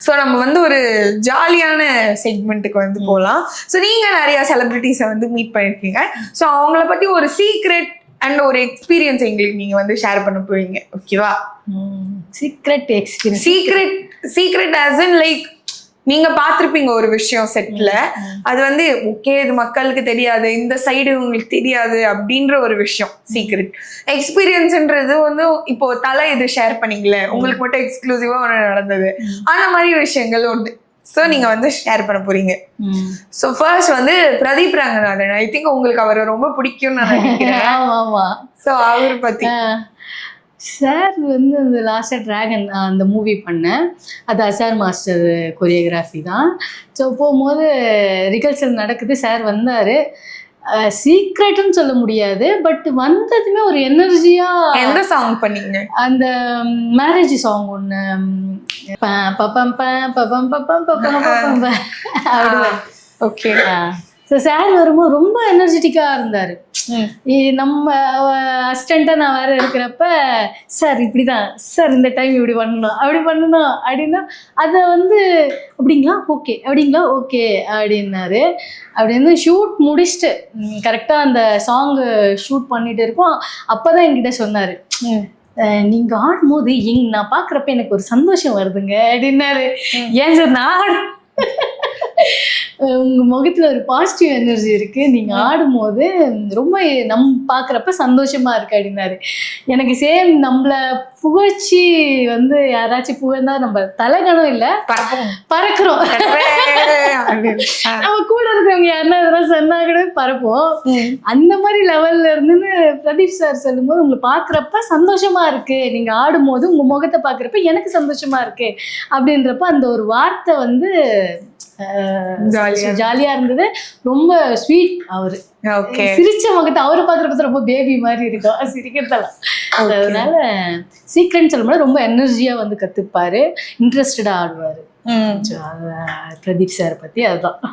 So நம்ம வந்து ஒரு ஜாலியான செக்மெண்ட்டுக்கு வந்து போகலாம். ஸோ நீங்க நிறைய செலிபிரிட்டிஸை வந்து மீட் பண்ணிருக்கீங்க. ஸோ அவங்கள பத்தி ஒரு சீக்ரெட் அண்ட் ஒரு எக்ஸ்பீரியன்ஸ் எங்களுக்கு நீங்க வந்து ஷேர் பண்ண போறீங்க. ஓகேவா? Secret experience. Secret as in like நீங்க பாத்திருப்பீங்க ஒரு விஷயம் செட்ல, அது வந்து ஓகே இது மக்களுக்கு தெரியாது, இந்த சைடு உங்களுக்கு தெரியாது அப்படின்ற ஒரு விஷயம் சீக்ரெட். எக்ஸ்பீரியன்ஸ்ன்றது வந்து இப்போ தலை இது ஷேர் பண்ணீங்களே, உங்களுக்கு மட்டும் எக்ஸ்க்ளூசிவா ஒன்று நடந்தது, அந்த மாதிரி விஷயங்கள் உண்டு. ஸோ நீங்க வந்து ஷேர் பண்ண போறீங்க. ஸோ ஃபர்ஸ்ட் வந்து பிரதீப் ரங்கநாதன். ஐ திங்க் உங்களுக்கு அவரை ரொம்ப பிடிக்கும்னு நான் நினைக்கிறேன். ஸோ அவரை பத்தி. சார் வந்து அந்த லாஸ்ட்டாக ட்ராகன் அந்த மூவி பண்ணேன். அது அசார் மாஸ்டர் கொரியோகிராஃபி தான். ஸோ போகும்போது ரிகல்சல் நடக்குது, சார் வந்தார். சீக்ரெட்னு சொல்ல முடியாது, பட் வந்ததுமே ஒரு எனர்ஜியாக. எந்த சாங் பண்ணீங்க? அந்த மேரேஜ் சாங் ஒன்று, பப்பம் பப்பம் பப்பம் பப்பம். ஓகே. ஸோ சார் வரும்போது ரொம்ப எனர்ஜெட்டிக்காக இருந்தார். நம்ம அசிஸ்டண்ட்டாக நான் வேறு இருக்கிறப்ப, சார் இப்படி தான் சார், இந்த டைம் இப்படி பண்ணணும் அப்படி பண்ணணும் அப்படின்னா, அதை வந்து அப்படிங்களா ஓகே அப்படிங்களா ஓகே அப்படின்னாரு. அப்படி வந்து ஷூட் முடிச்சுட்டு கரெக்டாக அந்த சாங்கு ஷூட் பண்ணிட்டு இருக்கோம். அப்போ தான் என்கிட்ட சொன்னார், நீங்கள் ஆடும்போது நான் பார்க்குறப்ப எனக்கு ஒரு சந்தோஷம் வருதுங்க அப்படின்னாரு. ஏன் சார் நான் உங்க முகத்துல ஒரு பாசிட்டிவ் எனர்ஜி இருக்கு, நீங்க ஆடும்போது ரொம்ப பார்க்குறப்ப சந்தோஷமா இருக்கு அப்படின்னாரு. எனக்கு சேம் நம்மள புகழ்ச்சி வந்து யாராச்சும் புகழ்ந்தா நம்ம தலைகணம் இல்லை பறக்கிறோம். நம்ம கூட இருக்கிறவங்க யாருன்னா இதெல்லாம் சொன்னா கூட பறப்போம். அந்த மாதிரி லெவல்ல இருந்துன்னு பிரதீப் சார் சொல்லும்போது, உங்களை பார்க்குறப்ப சந்தோஷமா இருக்கு, நீங்க ஆடும்போது உங்க முகத்தை பார்க்குறப்ப எனக்கு சந்தோஷமா இருக்கு அப்படின்றப்ப அந்த ஒரு வார்த்தை வந்து ஜாலியா இருந்தது. ரொம்ப ஸ்வீட் அவரு. சிரிச்ச முகத்தை அவரை பார்க்குறப்ப ரொம்ப பேபி மாதிரி இருக்கும் சிரிக்கிறதெல்லாம். அதனால சீக்ரெட் சொல்லும்போது ரொம்ப எனர்ஜியா வந்து கத்துப்பாரு, இன்ட்ரெஸ்டடா ஆடுவாரு. பிரதீப் சார் பத்தி அதுதான்.